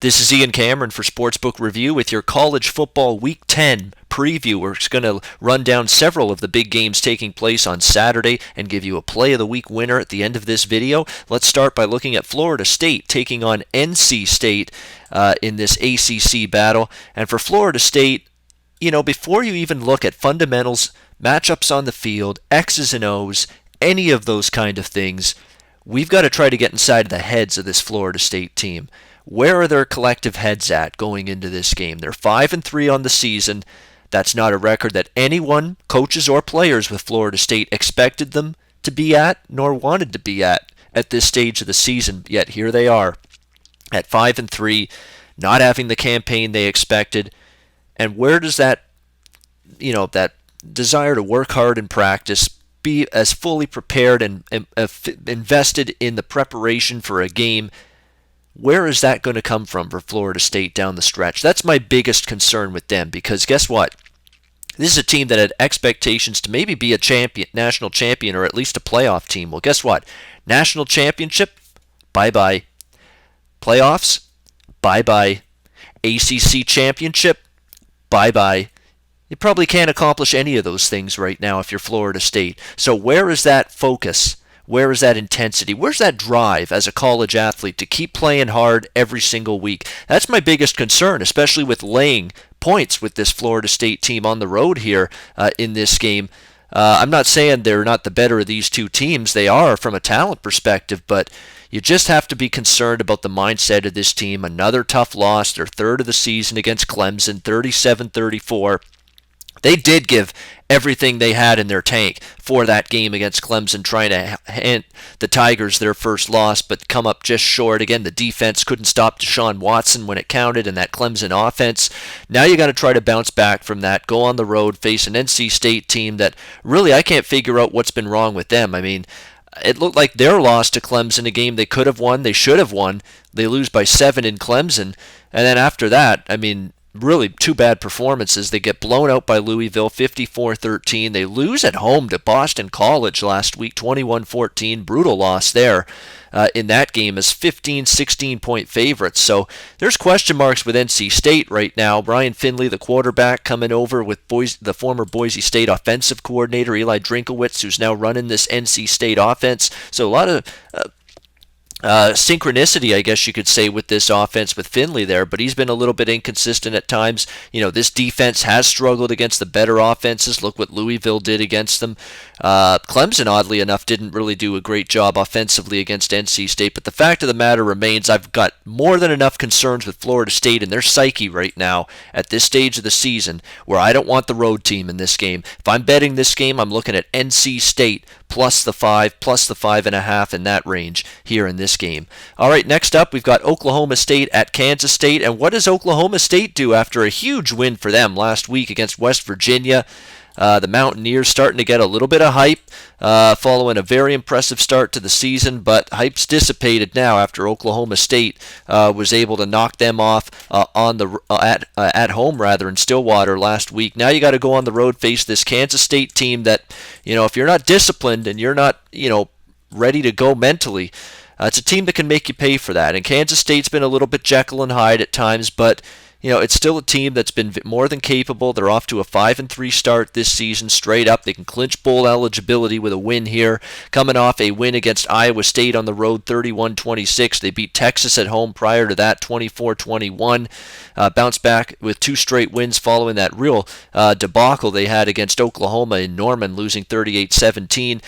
This is Ian Cameron for Sportsbook Review with your college football Week 10 preview. We're just going to run down several of the big games taking place on Saturday and give you a play of the week winner at the end of this video. Let's start by looking at Florida State taking on NC State in this ACC battle. And for Florida State, before you even look at fundamentals, matchups on the field, X's and O's, any of those kind of things, we've got to try to get inside the heads of this Florida State team. Where are their collective heads at going into this game? They're 5-3 on the season. That's not a record that anyone, coaches or players with Florida State, expected them to be at, nor wanted to be at this stage of the season. Yet here they are at 5-3, not having the campaign they expected. And where does that desire to work hard in practice, be as fully prepared and invested in the preparation for a game, where is that going to come from for Florida State down the stretch? That's my biggest concern with them, because guess what? This is a team that had expectations to maybe be a national champion, or at least a playoff team. Well, guess what? National championship? Bye-bye. Playoffs? Bye-bye. ACC championship? Bye-bye. You probably can't accomplish any of those things right now if you're Florida State. So where is that focus? Where is that intensity? Where's that drive as a college athlete to keep playing hard every single week? That's my biggest concern, especially with laying points with this Florida State team on the road here in this game. I'm not saying they're not the better of these two teams. They are from a talent perspective, but you just have to be concerned about the mindset of this team. Another tough loss, their third of the season against Clemson, 37-34. They did give everything they had in their tank for that game against Clemson, trying to hand the Tigers their first loss, but come up just short. Again, the defense couldn't stop Deshaun Watson when it counted, and that Clemson offense. Now you got to try to bounce back from that, go on the road, face an NC State team that really I can't figure out what's been wrong with them. I mean, it looked like their loss to Clemson, a game they could have won, they should have won. They lose by 7 in Clemson, and then after that, I mean, really two bad performances. They get blown out by Louisville 54-13. They lose at home to Boston College last week 21-14. Brutal loss there in that game as 15, 16-point favorites. So there's question marks with NC State right now. Brian Finley, the quarterback, coming over with the former Boise State offensive coordinator, Eli Drinkowitz, who's now running this NC State offense. So a lot of synchronicity, I guess you could say, with this offense with Finley there, but he's been a little bit inconsistent at times. This defense has struggled against the better offenses. Look what Louisville did against them. Clemson, oddly enough, didn't really do a great job offensively against NC State, but the fact of the matter remains, I've got more than enough concerns with Florida State and their psyche right now at this stage of the season, where I don't want the road team in this game. If I'm betting this game, I'm looking at NC State plus the 5, plus the 5.5 in that range here in this game. All right, next up, we've got Oklahoma State at Kansas State. And what does Oklahoma State do after a huge win for them last week against West Virginia? The Mountaineers starting to get a little bit of hype following a very impressive start to the season, but hype's dissipated now after Oklahoma State was able to knock them off at home rather in Stillwater last week. Now you got to go on the road, face this Kansas State team that, if you're not disciplined and you're not, ready to go mentally, it's a team that can make you pay for that. And Kansas State's been a little bit Jekyll and Hyde at times, but it's still a team that's been more than capable. They're off to a 5-3 start this season, straight up. They can clinch bowl eligibility with a win here, coming off a win against Iowa State on the road, 31-26. They beat Texas at home prior to that, 24-21. Bounced back with 2 straight wins following that real debacle they had against Oklahoma in Norman, losing 38-17.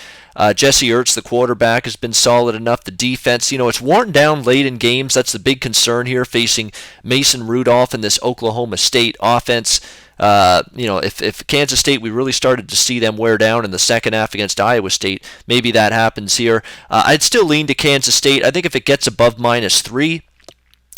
Jesse Ertz, the quarterback, has been solid enough. The defense, it's worn down late in games. That's the big concern here, facing Mason Rudolph and this Oklahoma State offense. If Kansas State, we really started to see them wear down in the second half against Iowa State, maybe that happens here. I'd still lean to Kansas State. I think if it gets above -3,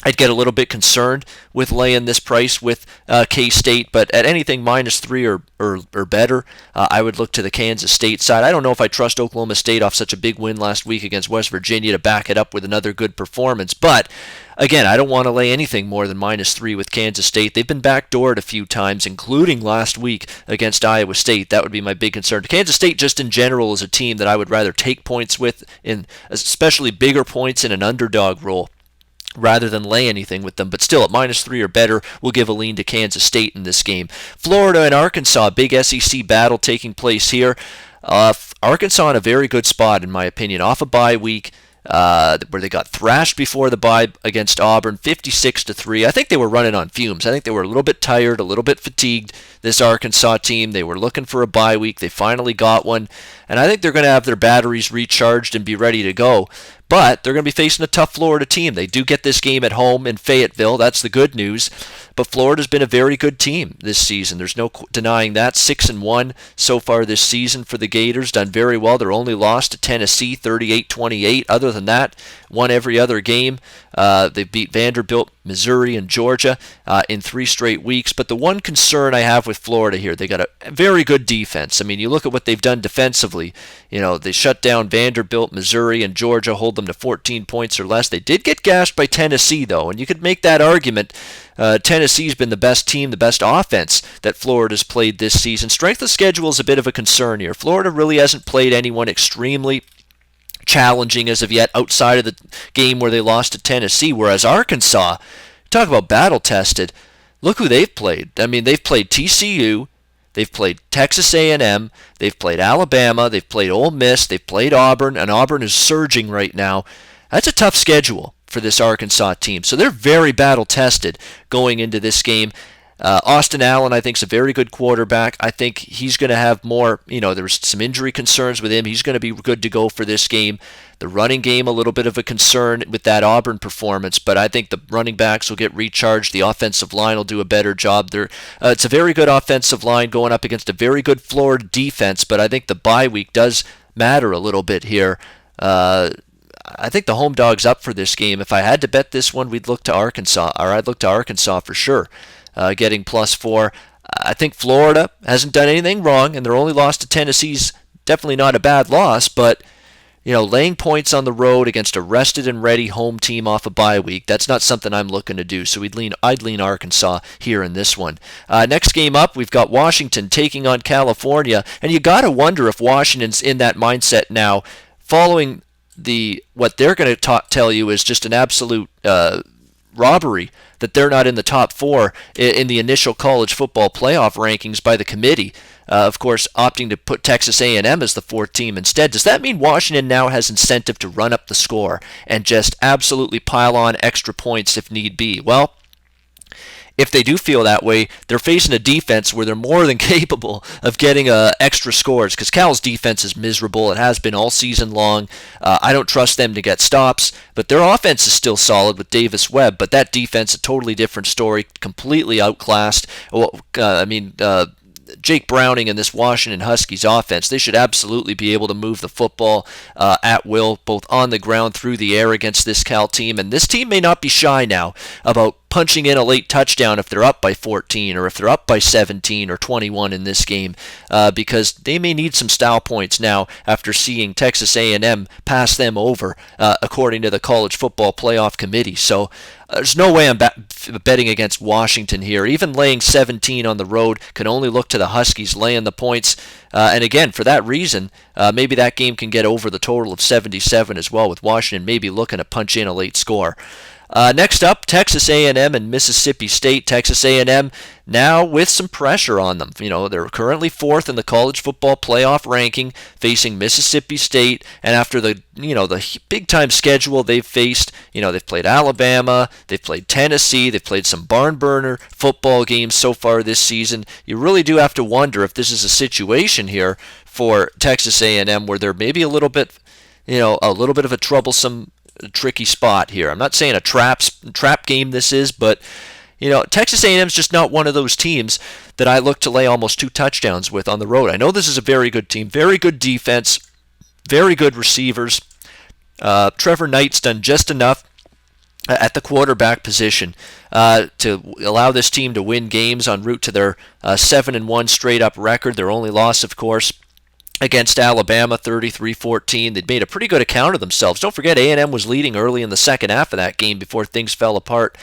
I'd get a little bit concerned with laying this price with K-State, but at anything -3 or better, I would look to the Kansas State side. I don't know if I trust Oklahoma State off such a big win last week against West Virginia to back it up with another good performance, but again, I don't want to lay anything more than -3 with Kansas State. They've been backdoored a few times, including last week against Iowa State. That would be my big concern. Kansas State, just in general, is a team that I would rather take points with, especially bigger points in an underdog role. rather than lay anything with them. But still, at -3 or better, we'll give a lean to Kansas State in this game. Florida and Arkansas, big SEC battle taking place here. Arkansas in a very good spot, in my opinion, off a bye week. Where they got thrashed before the bye against Auburn, 56-3. I think they were running on fumes. I think they were a little bit tired, a little bit fatigued, this Arkansas team. They were looking for a bye week. They finally got one, and I think they're going to have their batteries recharged and be ready to go. But they're going to be facing a tough Florida team. They do get this game at home in Fayetteville. That's the good news. But Florida's been a very good team this season. There's no denying that. 6-1 so far this season for the Gators. Done very well. Their only loss to Tennessee, 38-28. Other than that, won every other game. They beat Vanderbilt, Missouri, and Georgia in 3 straight weeks. But the one concern I have with Florida here, they got a very good defense. I mean, you look at what they've done defensively. They shut down Vanderbilt, Missouri, and Georgia, hold them to 14 points or less. They did get gashed by Tennessee, though, and you could make that argument. Tennessee's been the best team, the best offense that Florida's played this season. Strength of schedule is a bit of a concern here. Florida really hasn't played anyone extremely challenging as of yet outside of the game where they lost to Tennessee, whereas Arkansas, talk about battle-tested, look who they've played. I mean, they've played TCU, they've played Texas A&M, they've played Alabama, they've played Ole Miss, they've played Auburn, and Auburn is surging right now. That's a tough schedule for this Arkansas team. So they're very battle-tested going into this game. Austin Allen, I think, is a very good quarterback. I think he's going to have more, there was some injury concerns with him. He's going to be good to go for this game. The running game, a little bit of a concern with that Auburn performance, but I think the running backs will get recharged. The offensive line will do a better job. It's a very good offensive line going up against a very good Florida defense, but I think the bye week does matter a little bit here. I think the home dog's up for this game. If I had to bet this one, I'd look to Arkansas for sure, getting +4. I think Florida hasn't done anything wrong, and their only loss to Tennessee's definitely not a bad loss, but laying points on the road against a rested and ready home team off a bye week, that's not something I'm looking to do. So I'd lean Arkansas here in this one. Next game up, we've got Washington taking on California, and you got to wonder if Washington's in that mindset now, following what they're going to tell you is just an absolute robbery that they're not in the top 4 in the initial college football playoff rankings by the committee. Of course, opting to put Texas A&M as the 4th team instead. Does that mean Washington now has incentive to run up the score and just absolutely pile on extra points if need be? Well, if they do feel that way, they're facing a defense where they're more than capable of getting extra scores, because Cal's defense is miserable. It has been all season long. I don't trust them to get stops, but their offense is still solid with Davis Webb, but that defense, a totally different story, completely outclassed. Jake Browning and this Washington Huskies offense, they should absolutely be able to move the football at will, both on the ground, through the air against this Cal team. And this team may not be shy now about punching in a late touchdown if they're up by 14 or if they're up by 17 or 21 in this game, because they may need some style points now after seeing Texas A&M pass them over, according to the College Football Playoff Committee. So there's no way I'm betting against Washington here. Even laying 17 on the road, can only look to the Huskies laying the points. And again, for that reason, maybe that game can get over the total of 77 as well, with Washington maybe looking to punch in a late score. Next up, Texas A&M and Mississippi State. Texas A&M now with some pressure on them. They're currently 4th in the college football playoff ranking, facing Mississippi State. And after the big-time schedule they've faced, they've played Alabama, they've played Tennessee, they've played some barn-burner football games so far this season. You really do have to wonder if this is a situation here for Texas A&M where they're maybe a little bit of a troublesome, tricky spot here. I'm not saying a trap game this is, but Texas A&M's just not one of those teams that I look to lay almost 2 touchdowns with on the road. I know this is a very good team, very good defense, very good receivers. Trevor Knight's done just enough at the quarterback position to allow this team to win games en route to their 7-1 straight-up record. Their only loss, of course, against Alabama, 33-14. They'd made a pretty good account of themselves. Don't forget, A&M was leading early in the second half of that game before things fell apart.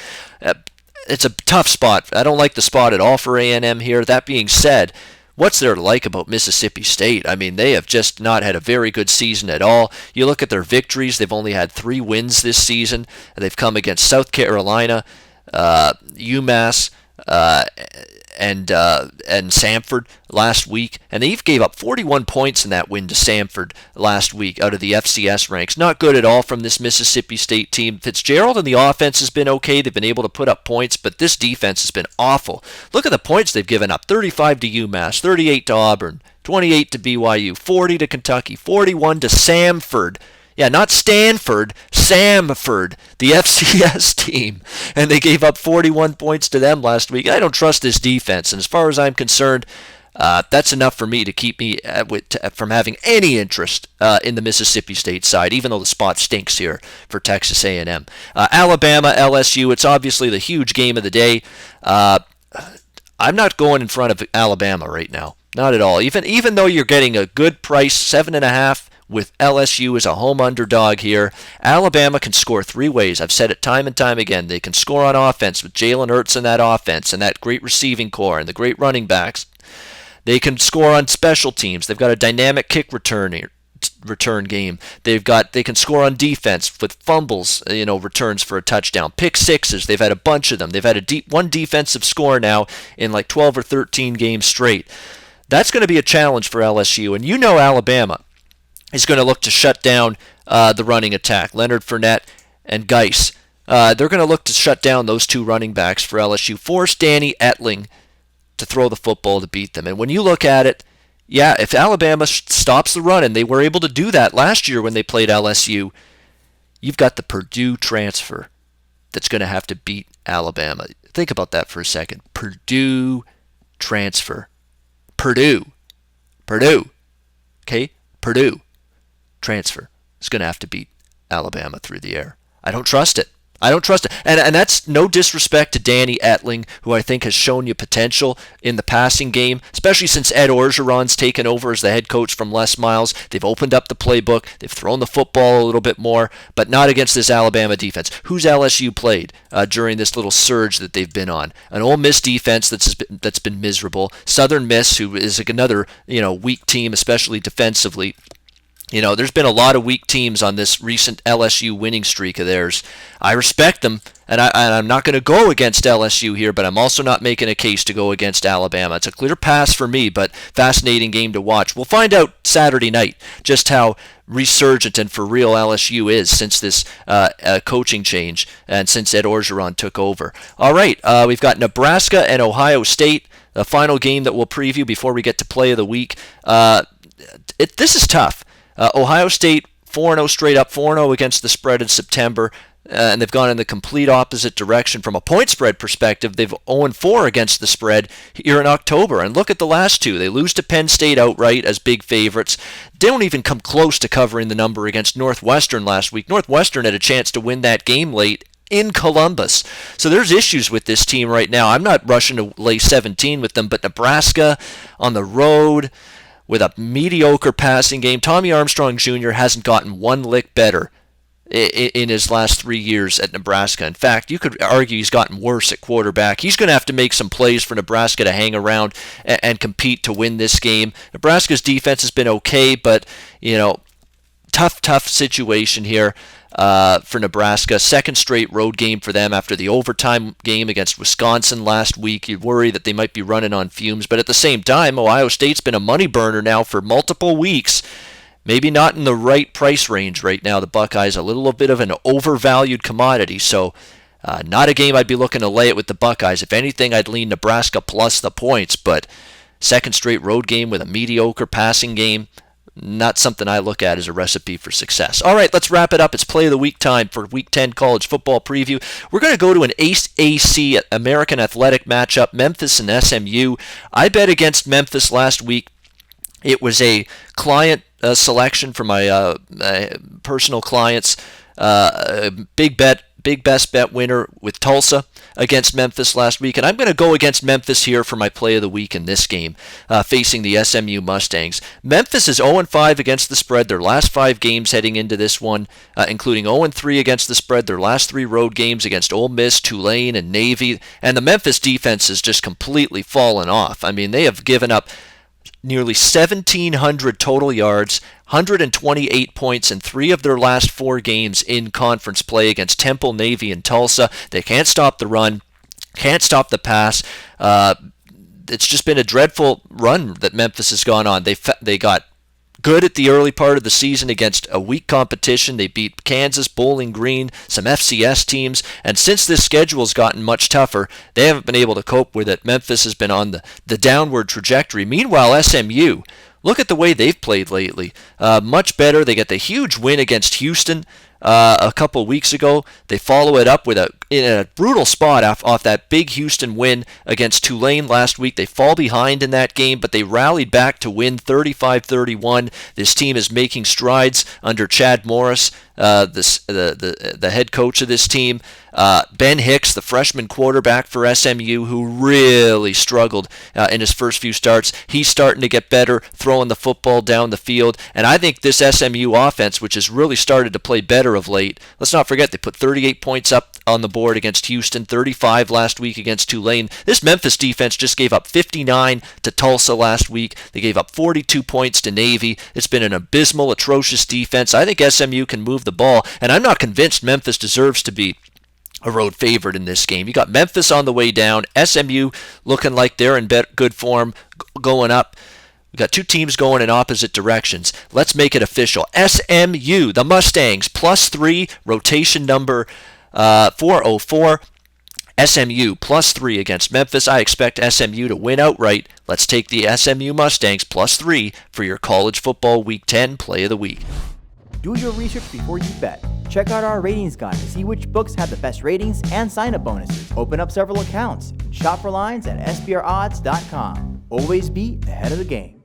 It's a tough spot. I don't like the spot at all for A&M here. That being said, what's there to like about Mississippi State? I mean, they have just not had a very good season at all. You look at their victories, they've only had 3 wins this season. They've come against South Carolina, UMass, and Samford last week, and they gave up 41 points in that win to Samford last week out of the FCS ranks. Not good at all from this Mississippi State team. Fitzgerald and the offense has been okay. They've been able to put up points, but this defense has been awful. Look at the points they've given up: 35 to UMass, 38 to Auburn, 28 to BYU, 40 to Kentucky, 41 to Samford. Yeah, not Stanford, Samford, the FCS team. And they gave up 41 points to them last week. I don't trust this defense. And as far as I'm concerned, that's enough for me to keep me from having any interest in the Mississippi State side, even though the spot stinks here for Texas A&M. Alabama, LSU, it's obviously the huge game of the day. I'm not going in front of Alabama right now. Not at all. Even though you're getting a good price, 7.5, with LSU as a home underdog here. Alabama can score 3 ways. I've said it time and time again. They can score on offense with Jalen Hurts in that offense and that great receiving core and the great running backs. They can score on special teams. They've got a dynamic kick return game. They can score on defense with fumbles, returns for a touchdown. Pick sixes. They've had a bunch of them. They've had one defensive score now in like 12 or 13 games straight. That's going to be a challenge for LSU. And Alabama is going to look to shut down the running attack. Leonard Fournette and Geis. They're going to look to shut down those 2 running backs for LSU. Force Danny Etling to throw the football to beat them. And when you look at it, yeah, if Alabama stops the run, and they were able to do that last year when they played LSU, you've got the Purdue transfer that's going to have to beat Alabama. Think about that for a second. Purdue transfer. Purdue. Okay? Purdue transfer is going to have to beat Alabama through the air. I don't trust it. And that's no disrespect to Danny Etling, who I think has shown you potential in the passing game, especially since Ed Orgeron's taken over as the head coach from Les Miles. They've opened up the playbook. They've thrown the football a little bit more, but not against this Alabama defense. Who's LSU played during this little surge that they've been on? An Ole Miss defense that's been miserable. Southern Miss, who is another weak team, especially defensively. There's been a lot of weak teams on this recent LSU winning streak of theirs. I respect them, and I'm not going to go against LSU here, but I'm also not making a case to go against Alabama. It's a clear pass for me, but fascinating game to watch. We'll find out Saturday night just how resurgent and for real LSU is since this coaching change and since Ed Orgeron took over. All right, we've got Nebraska and Ohio State, the final game that we'll preview before we get to play of the week. This is tough. Ohio State 4-0 straight up, 4-0 against the spread in September, and they've gone in the complete opposite direction from a point spread perspective. They've 0-4 against the spread here in October, and look at the last 2. They lose to Penn State outright as big favorites. They don't even come close to covering the number against Northwestern last week. Northwestern had a chance to win that game late in Columbus. So there's issues with this team right now. I'm not rushing to lay 17 with them, but Nebraska on the road with a mediocre passing game. Tommy Armstrong Jr. hasn't gotten one lick better in his last 3 years at Nebraska. In fact, you could argue he's gotten worse at quarterback. He's going to have to make some plays for Nebraska to hang around and compete to win this game. Nebraska's defense has been okay, but, tough situation here for Nebraska. Second straight road game for them after the overtime game against Wisconsin last week. You'd worry that they might be running on fumes, but at the same time, Ohio State's been a money burner now for multiple weeks. Maybe not in the right price range right now. The Buckeyes, a little bit of an overvalued commodity, so not a game I'd be looking to lay it with the Buckeyes. If anything, I'd lean Nebraska plus the points, but second straight road game with a mediocre passing game, not something I look at as a recipe for success. All right, let's wrap it up. It's play of the week time for Week 10 college football preview. We're going to go to an ACC American Athletic matchup, Memphis and SMU. I bet against Memphis last week. It was a client selection for my personal clients. Big best bet winner with Tulsa against Memphis last week. And I'm going to go against Memphis here for my play of the week in this game, facing the SMU Mustangs. Memphis is 0-5 against the spread their last 5 games heading into this one, including 0-3 against the spread their last 3 road games against Ole Miss, Tulane, and Navy. And the Memphis defense has just completely fallen off. I mean, they have given up nearly 1,700 total yards, 128 points in 3 of their last 4 games in conference play against Temple, Navy, and Tulsa. They can't stop the run, can't stop the pass. It's just been a dreadful run that Memphis has gone on. They got good at the early part of the season against a weak competition. They beat Kansas, Bowling Green, some FCS teams, and since this schedule's gotten much tougher, they haven't been able to cope with it. Memphis has been on the downward trajectory. Meanwhile, SMU, look at the way they've played lately. Much better. They get the huge win against Houston a couple weeks ago. They follow it up with in a brutal spot off that big Houston win against Tulane last week. They fall behind in that game, but they rallied back to win 35-31. This team is making strides under Chad Morris, the head coach of this team. Ben Hicks, the freshman quarterback for SMU, who really struggled in his first few starts, he's starting to get better, throwing the football down the field. And I think this SMU offense, which has really started to play better of late, let's not forget they put 38 points up on the board against Houston, 35 last week against Tulane. This Memphis defense just gave up 59 to Tulsa last week. They gave up 42 points to Navy. It's been an abysmal, atrocious defense. I think SMU can move the ball, and I'm not convinced Memphis deserves to be a road favorite in this game. You got Memphis on the way down, SMU looking like they're in good form, going up. We got 2 teams going in opposite directions. Let's make it official. SMU, the Mustangs, +3, rotation number 404. SMU +3 against Memphis. I expect SMU to win outright. Let's take the SMU Mustangs +3 for your college football Week 10 play of the week. Do your research before you bet. Check out our ratings guide to see which books have the best ratings and sign-up bonuses. Open up several accounts and shop for lines at sbrodds.com. Always be ahead of the game.